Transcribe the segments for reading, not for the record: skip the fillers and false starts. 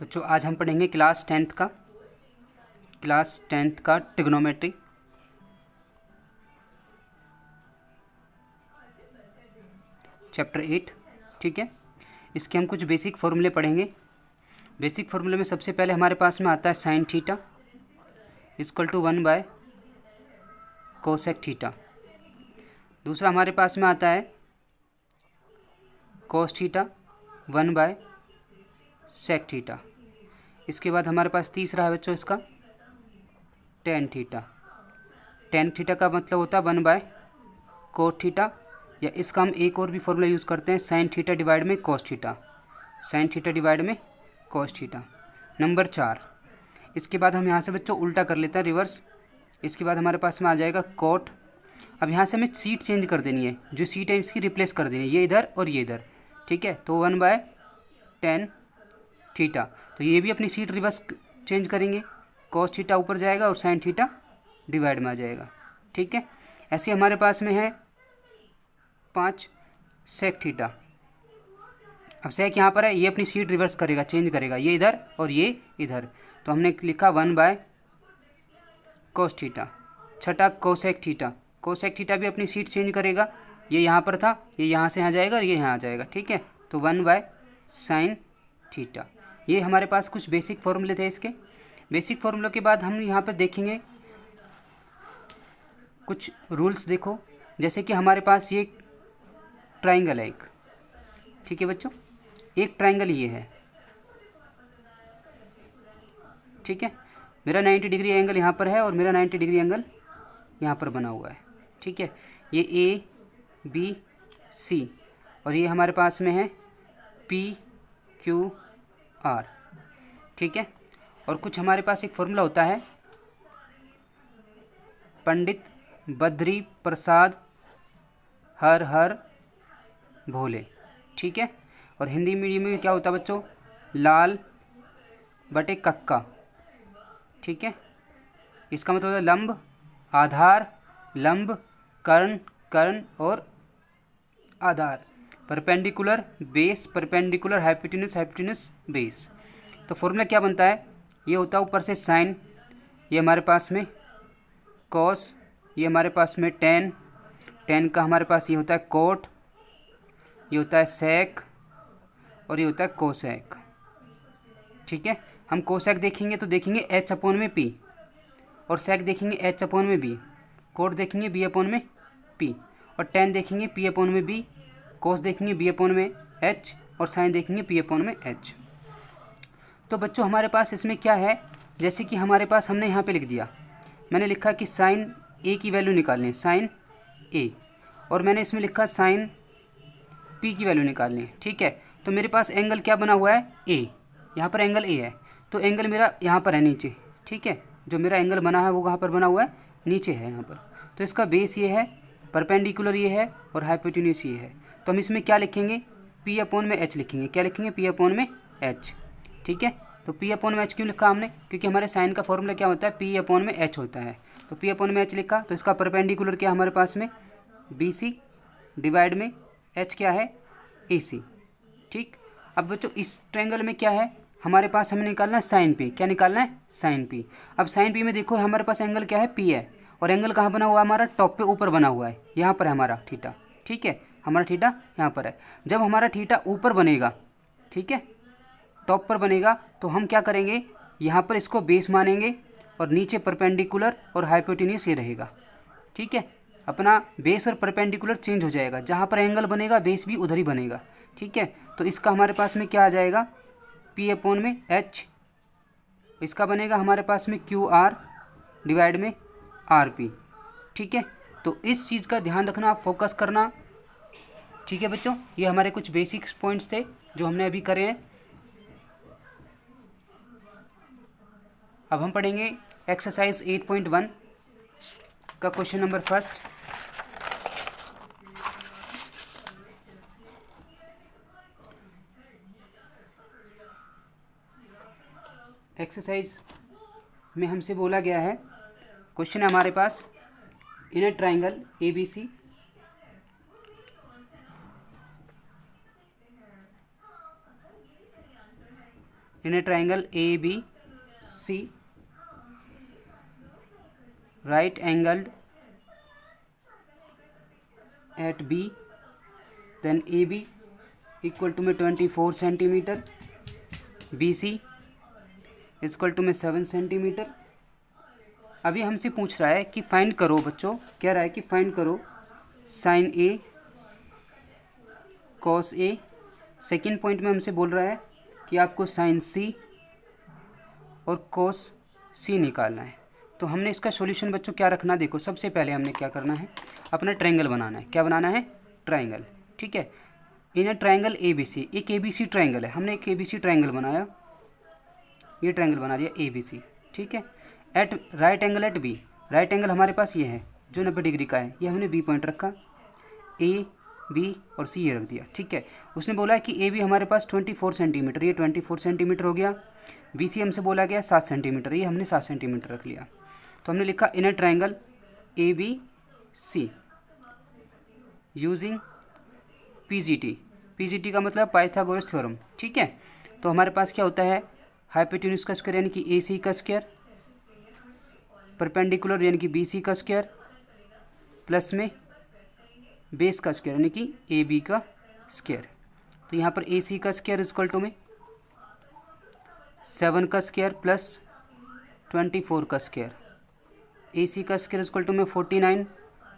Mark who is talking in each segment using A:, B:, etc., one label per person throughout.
A: बच्चों आज हम पढ़ेंगे क्लास टेंथ का ट्रिग्नोमेट्री। चैप्टर 8। ठीक है, इसके हम कुछ बेसिक फॉर्मूले पढ़ेंगे। बेसिक फॉर्मूले में सबसे पहले हमारे पास में आता है sine theta equal to 1 by cosec theta. दूसरा हमारे पास में आता है cos theta 1 by sec theta. इसके बाद हमारे पास तीसरा है बच्चों इसका टेन थीटा। टेन थीटा का मतलब होता है 1 बाय कोट थीटा, या इसका हम एक और भी फॉर्मूला यूज़ करते हैं साइन थीटा डिवाइड में cos theta. Sine theta divide में कोस थीटा। नंबर 4। इसके बाद हम यहाँ से बच्चों उल्टा कर लेते हैं, रिवर्स। इसके बाद हमारे पास में आ जाएगा कोट। अब यहाँ से हमें सीट चेंज कर देनी है, जो सीट है इसकी रिप्लेस कर देनी है, ये इधर और ये इधर। ठीक है, तो 1 बाय टेन थीटा, तो ये भी अपनी सीट रिवर्स चेंज करेंगे, कोस थीटा ऊपर जाएगा और साइन थीटा डिवाइड में आ जाएगा। ठीक है, ऐसे हमारे पास में है 5 सेक थीटा। अब सेक यहाँ पर है, ये अपनी सीट रिवर्स करेगा, चेंज करेगा, ये इधर और ये इधर, तो हमने लिखा 1 बाय कोस थीटा। छठा कोसेक थीटा। कोसेक थीटा भी अपनी सीट चेंज करेगा, ये यहाँ पर था, ये यहाँ से यहाँ जाएगा और ये यहाँ आ जाएगा। ठीक है, तो 1 बाय साइन थीटा। ये हमारे पास कुछ बेसिक फॉर्मूले थे इसके। बेसिक फॉर्मूलों के बाद हम यहाँ पर देखेंगे कुछ रूल्स। देखो, जैसे कि हमारे पास ये ट्राइंगल है एक। ठीक है बच्चों, एक ट्राइंगल ये है। ठीक है, मेरा 90 डिग्री एंगल यहाँ पर है और मेरा 90 डिग्री एंगल यहाँ पर बना हुआ है। ठीक है, ये ए बी सी और ये हमारे पास में है पी क्यू आर। ठीक है, और कुछ हमारे पास एक फॉर्मूला होता है पंडित बद्री प्रसाद हर हर भोले। ठीक है, और हिंदी मीडियम में क्या होता है बच्चों, लाल बटे कक्का। ठीक है, इसका मतलब है लंब आधार, लंब कर्ण, कर्ण और आधार, perpendicular base, perpendicular hypotenuse, hypotenuse base. तो फॉर्मूला क्या बनता है, ये होता है ऊपर से साइन, ये हमारे पास में कॉस, ये हमारे पास में टेन, टेन का हमारे पास ये होता है कोट, ये होता है सेक और ये होता है कोसेक। ठीक है, हम कोसेक देखेंगे तो देखेंगे एच अपॉन में पी, और सेक देखेंगे एच अपॉन में बी, कोट देखेंगे बी अपॉन में पी, और टेन देखेंगे पी अपॉन में बी, कोस देखेंगे बी अपॉन में एच, और साइन देखेंगे पी अपॉन में एच। तो बच्चों हमारे पास इसमें क्या है, जैसे कि हमारे पास हमने यहाँ पे लिख दिया, मैंने लिखा कि साइन ए की वैल्यू निकालनी है, साइन ए, और मैंने इसमें लिखा साइन पी की वैल्यू निकालनी है। ठीक है, तो मेरे पास एंगल क्या बना हुआ है, ए, यहाँ पर एंगल ए है, तो एंगल मेरा यहाँ पर है नीचे। ठीक है, जो मेरा एंगल बना है वो कहाँ पर बना हुआ है, नीचे है यहाँ पर। तो इसका बेस ये है, परपेंडिकुलर ये है और हाइपोटेन्यूज ये है। तो हम इसमें क्या लिखेंगे, पी अपॉन में एच लिखेंगे। क्या लिखेंगे, पी अपॉन में एच। ठीक है, तो पी अपॉन में एच क्यों लिखा हमने, क्योंकि हमारे साइन का फॉर्मूला क्या होता है, पी अपॉन में एच होता है। तो पी अपॉन में एच लिखा, तो इसका परपेंडिकुलर क्या हमारे पास में बी सी डिवाइड में एच क्या है, ए सी। ठीक, अब बच्चों इस ट्रायंगल में क्या है हमारे पास, हमें निकालना है साइन पी। क्या निकालना है, साइन पी। अब साइन पी में देखो हमारे पास एंगल क्या है, पी है, और एंगल कहाँ बना हुआ है हमारा, टॉप पे ऊपर बना हुआ है, यहाँ पर है हमारा थीटा। ठीक है, हमारा थीटा यहाँ पर है। जब हमारा थीटा ऊपर बनेगा, ठीक है, टॉप पर बनेगा, तो हम क्या करेंगे, यहाँ पर इसको बेस मानेंगे और नीचे परपेंडिकुलर और हाइपोटेन्यूज ये रहेगा। ठीक है, अपना बेस और परपेंडिकुलर चेंज हो जाएगा, जहाँ पर एंगल बनेगा बेस भी उधर ही बनेगा। ठीक है, तो इसका हमारे पास में क्या आ जाएगा, पी अपॉन में एच, इसका बनेगा हमारे पास में क्यू आर डिवाइड में आर पी। ठीक है, तो इस चीज़ का ध्यान रखना, आप फोकस करना। ठीक है बच्चों, ये हमारे कुछ बेसिक पॉइंट्स थे जो हमने अभी करे हैं। अब हम पढ़ेंगे एक्सरसाइज 8.1 का क्वेश्चन नंबर फर्स्ट। एक्सरसाइज में हमसे बोला गया है, क्वेश्चन है हमारे पास, in a triangle A B C in a triangle A B C right angled at B, then A B equal to में 24 centimetre, B C equal to में 7 सेंटीमीटर। अभी हमसे पूछ रहा है कि फाइंड करो बच्चों, कह रहा है कि फाइंड करो sign A cos A. Second point में हमसे बोल रहा है कि आपको साइन सी और कॉस सी निकालना है। तो हमने इसका सॉल्यूशन बच्चों क्या रखना, देखो सबसे पहले हमने क्या करना है, अपना ट्रायंगल बनाना है। क्या बनाना है? ट्रायंगल। ठीक है, in a triangle A B सी, एक ए बी सी ट्रायंगल है, हमने एक ए बी सी ट्रायंगल बनाया, ये ट्रायंगल बना दिया ए बी सी। ठीक है, at right angle at B, right angle हमारे पास ये है जो 90 डिग्री का है, ये हमने बी पॉइंट रखा, ए बी और सी ये रख दिया। ठीक है, उसने बोला है कि ए बी हमारे पास 24 सेंटीमीटर, ये 24 सेंटीमीटर हो गया। बी सी हमसे बोला गया 7 सेंटीमीटर, ये हमने 7 सेंटीमीटर रख लिया। तो हमने लिखा in a triangle A B C using PGT, PGT का मतलब पाइथागोरस थ्योरम। ठीक है, तो हमारे पास क्या होता है, हाइपोटेन्यूज का स्क्वायर यानी कि ए सी का स्क्वायर, परपेंडिकुलर यानी कि बी सी का स्क्वायर, प्लस में बेस का स्क्वायर यानी कि ए बी का स्क्वायर। तो यहाँ पर ए सी का स्क्वायर इक्वल टू में 7 का स्क्वायर प्लस 24 का स्क्वायर, ए सी का स्क्वायर इक्वल टू में 49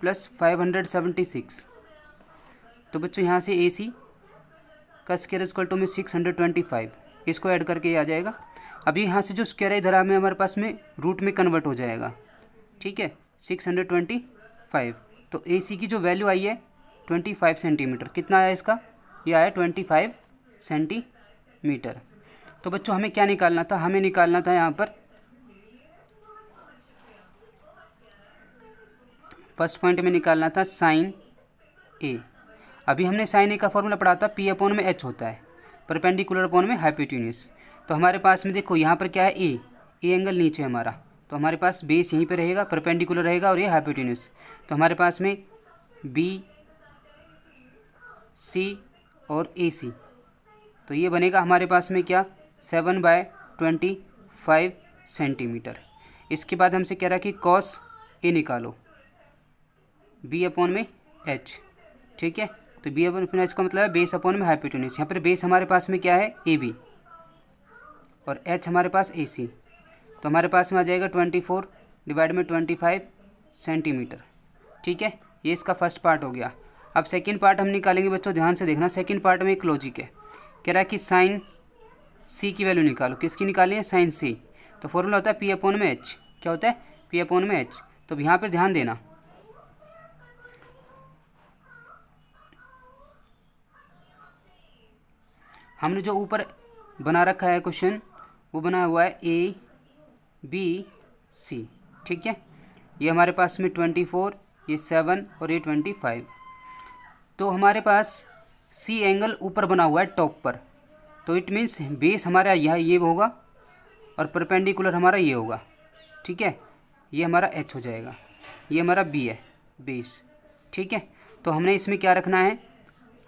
A: प्लस 576। तो बच्चों यहाँ से ए सी का स्क्वायर इक्वल टू में 625, इसको ऐड करके ये आ जाएगा। अभी यहाँ से जो स्क्वायर है इधर हमें हमारे पास में रूट में कन्वर्ट हो जाएगा। ठीक है, 625। तो ए सी की जो वैल्यू आई है 25 सेंटीमीटर, कितना आया इसका, ये आया 25 सेंटीमीटर। तो बच्चों हमें क्या निकालना था, हमें निकालना था यहाँ पर फर्स्ट पॉइंट में निकालना था साइन ए। अभी हमने साइन ए का फॉर्मूला पढ़ा था, पी अपॉन में एच होता है, परपेंडिकुलर अपॉन में हाइपोटेन्यूज। तो हमारे पास में देखो यहाँ पर क्या है, ए एंगल नीचे है हमारा, तो हमारे पास बेस यहीं पे रहेगा, परपेंडिकुलर रहेगा और ये हाइपोटेन्यूज। तो हमारे पास में बी सी और ए सी, तो ये बनेगा हमारे पास में क्या 7/25 सेंटीमीटर। इसके बाद हमसे कह रहा है कि कॉस ए निकालो, बी अपॉन में एच। ठीक है, तो बी अपॉन में एच का मतलब है बेस अपॉन में हाइपोटेन्यूज। यहाँ पर बेस हमारे पास में क्या है, ए बी, और एच हमारे पास ए सी। तो हमारे पास में आ जाएगा 24 डिवाइड में 25 सेंटीमीटर। ठीक है, ये इसका फर्स्ट पार्ट हो गया। अब सेकंड पार्ट हम निकालेंगे बच्चों, ध्यान से देखना। सेकंड पार्ट में एक लॉजिक है, कह रहा है कि साइन सी की वैल्यू निकालो। किसकी निकाली है, साइन सी। तो फॉर्मूला होता है पी अपॉन में एच। क्या होता है, पी अपॉन में एच। तो यहाँ पर ध्यान देना, हमने जो ऊपर बना रखा है क्वेश्चन, वो बना हुआ है ए बी सी। ठीक है, ये हमारे पास में 24, ये 7 और ये 25। तो हमारे पास सी एंगल ऊपर बना हुआ है टॉप पर, तो इट मीन्स बेस हमारा यह ये होगा और परपेंडिकुलर हमारा ये होगा। ठीक है, ये हमारा एच हो जाएगा, ये हमारा बी है बेस। ठीक है, तो हमने इसमें क्या रखना है,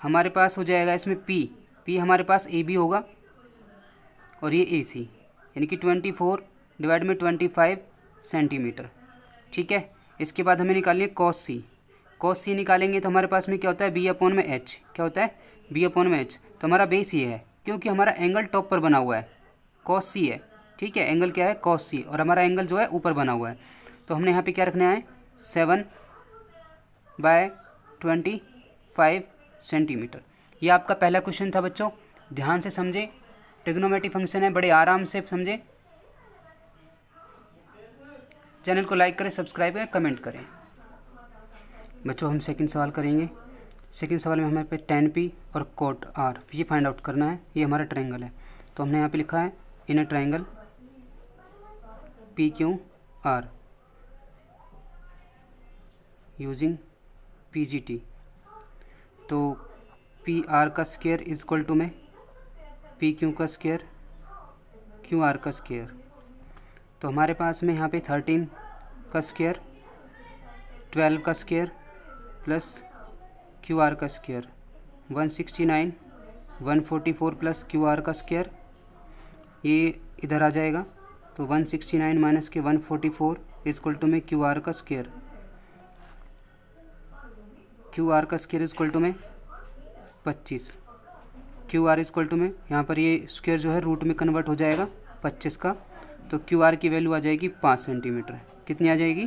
A: हमारे पास हो जाएगा इसमें पी हमारे पास ए बी होगा और ये ए सी, यानी कि 24 डिवाइड में 25 सेंटीमीटर। ठीक है, इसके बाद हमें निकालनी है कॉस सी। कॉस सी निकालेंगे तो हमारे पास में क्या होता है, बी अपॉन में एच। क्या होता है, बी अपॉन में एच। तो हमारा बेस ये है, क्योंकि हमारा एंगल टॉप पर बना हुआ है, कॉस सी है। ठीक है, एंगल क्या है, कॉस सी, और हमारा एंगल जो है ऊपर बना हुआ है। तो हमने यहाँ पे क्या रखना है, 7/25 सेंटीमीटर। ये आपका पहला क्वेश्चन था बच्चों, ध्यान से समझे। ट्रिग्नोमेट्री फंक्शन है, बड़े आराम से समझे। चैनल को लाइक करें, सब्सक्राइब करें, कमेंट करें। बच्चों हम सेकंड सवाल करेंगे। सेकंड सवाल में हमें पे tan p और cot r ये फाइंड आउट करना है। ये हमारा ट्रायंगल है, तो हमने यहाँ पे लिखा है in a triangle PQR using PGT। तो PR का स्क्वायर इज इक्वल टू में PQ का स्क्वायर QR का स्क्वायर। तो हमारे पास में यहाँ पे 13 का स्क्वायर, 12 का स्क्वायर प्लस QR का स्क्वायर, 169, 144 प्लस QR का स्क्वायर, ये इधर आ जाएगा, तो 169 माइनस के 144 इजक्वल टू में क्यू आर का स्क्वायर, क्यू आर का स्क्वायर इजक्वल टू में 25, क्यू आर इजक्वल टू में यहाँ पर ये स्क्वायर जो है रूट में कन्वर्ट हो जाएगा 25 का, तो क्यू आर की वैल्यू आ जाएगी 5 सेंटीमीटर। कितनी आ जाएगी?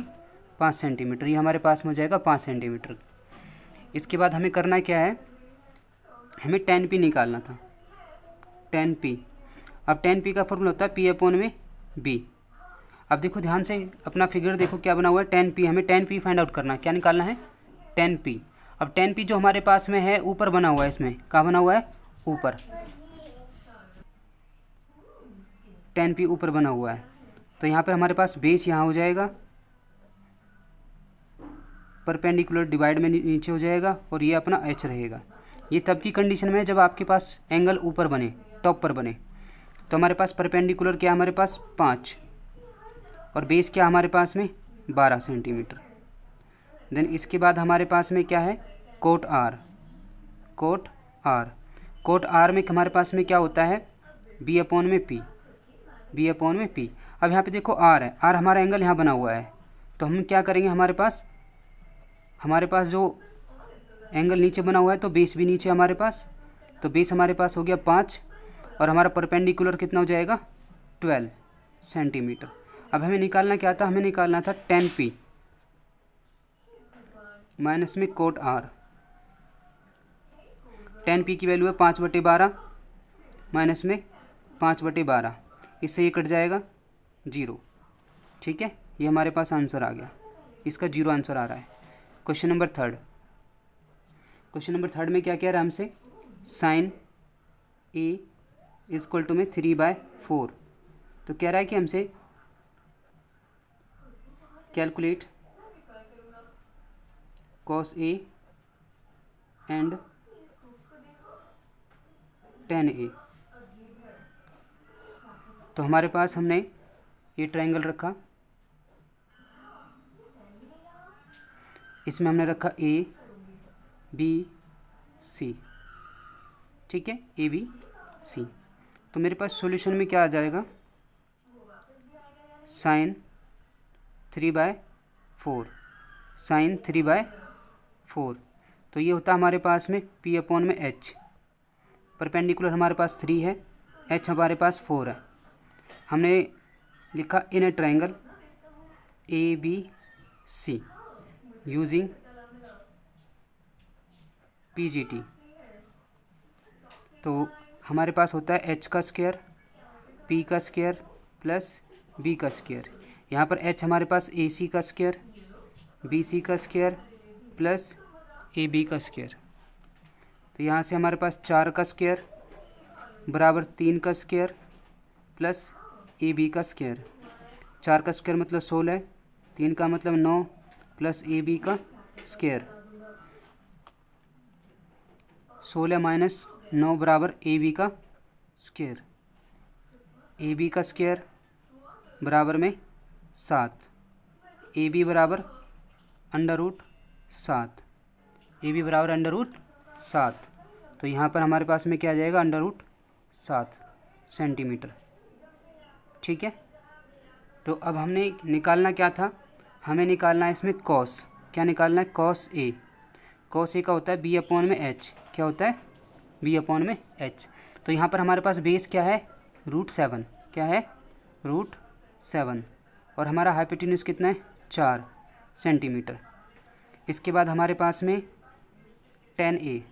A: 5 सेंटीमीटर। ये हमारे पास में हो जाएगा 5 सेंटीमीटर। इसके बाद हमें करना क्या है, हमें 10p निकालना था, 10p। अब 10p का फॉर्मूला होता है p अपॉन में b। अब देखो ध्यान से अपना फिगर देखो क्या बना हुआ है, 10p। हमें 10p फाइंड आउट करना है। क्या निकालना है? 10p। अब 10p जो हमारे पास में है ऊपर बना हुआ है, इसमें कहाँ बना हुआ है? ऊपर। 10p ऊपर बना हुआ है, तो यहाँ पर हमारे पास बेस यहाँ हो जाएगा, परपेंडिकुलर डिवाइड में नीचे हो जाएगा, और ये अपना h रहेगा। ये तब की कंडीशन में है जब आपके पास एंगल ऊपर बने, टॉप पर बने। तो हमारे पास परपेंडिकुलर क्या है? हमारे पास 5, और बेस क्या हमारे पास में? 12 सेंटीमीटर। देन इसके बाद हमारे पास में क्या है? Cot r। Cot r, cot r में हमारे पास में क्या होता है? b अपॉन में p, b अपॉन में p। अब यहाँ पे देखो r है, r हमारा एंगल यहाँ बना हुआ है, तो हम क्या करेंगे, हमारे पास जो एंगल नीचे बना हुआ है तो बेस भी नीचे हमारे पास, तो बेस हमारे पास हो गया 5, और हमारा परपेंडिकुलर कितना हो जाएगा? 12 सेंटीमीटर। अब हमें निकालना क्या था? हमें निकालना था 10p माइनस में कोट r। 10p की वैल्यू है 5/12 माइनस में 5/12, इससे ये कट जाएगा 0। ठीक है, ये हमारे पास आंसर आ गया, इसका 0 आंसर आ रहा है। Question number third. Question number third में क्या कह रहा है हमसे? साइन a इजक्वल टू में 3/4। तो कह रहा है कि हमसे calculate cos a and tan a। तो हमारे पास हमने ये ट्रायंगल रखा, इसमें हमने रखा a b c। ठीक है, a b c। तो मेरे पास सॉल्यूशन में क्या आ जाएगा? Sine 3/4, sine 3/4। तो ये होता है हमारे पास में p अपॉन में h। परपेंडिकुलर हमारे पास 3 है, h हमारे पास 4 है। हमने लिखा in a triangle A B C using PGT। तो हमारे पास होता है h का स्क्वायर, p का स्क्वायर प्लस b का स्क्वायर। यहाँ पर h हमारे पास AC का स्क्वायर, BC का स्क्वायर प्लस AB का स्क्वायर। तो यहाँ से हमारे पास 4 का स्क्वायर बराबर 3 का स्क्वायर प्लस AB का स्क्वायर। 4 का स्क्वायर मतलब 16, 3 का मतलब 9 प्लस AB का स्क्वायर। 16 माइनस 9 बराबर AB का स्क्वायर। AB का स्क्वायर बराबर में 7, AB बराबर √7, AB बराबर √7। तो यहाँ पर हमारे पास में क्या आ जाएगा? √7 सेंटीमीटर। ठीक है, तो अब हमने निकालना क्या था? हमें निकालना है इसमें कॉस। क्या निकालना है? Cos A. कॉस ए का होता है b अपॉन में h। क्या होता है? b अपॉन में h। तो यहाँ पर हमारे पास बेस क्या है? √7। क्या है? √7। और हमारा हाइपोटेन्यूज कितना है? 4 सेंटीमीटर। इसके बाद हमारे पास में tan a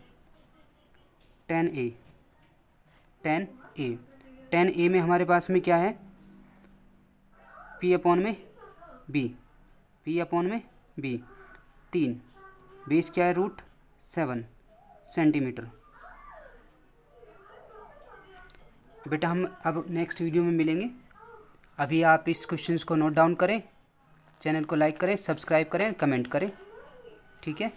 A: में हमारे पास में क्या है? p अपॉन में b, p अपॉन में b 3। बेस क्या है? √7 सेंटीमीटर। बेटा हम अब नेक्स्ट वीडियो में मिलेंगे। अभी आप इस क्वेश्चंस को नोट डाउन करें, चैनल को लाइक करें, सब्सक्राइब करें, कमेंट करें। ठीक है।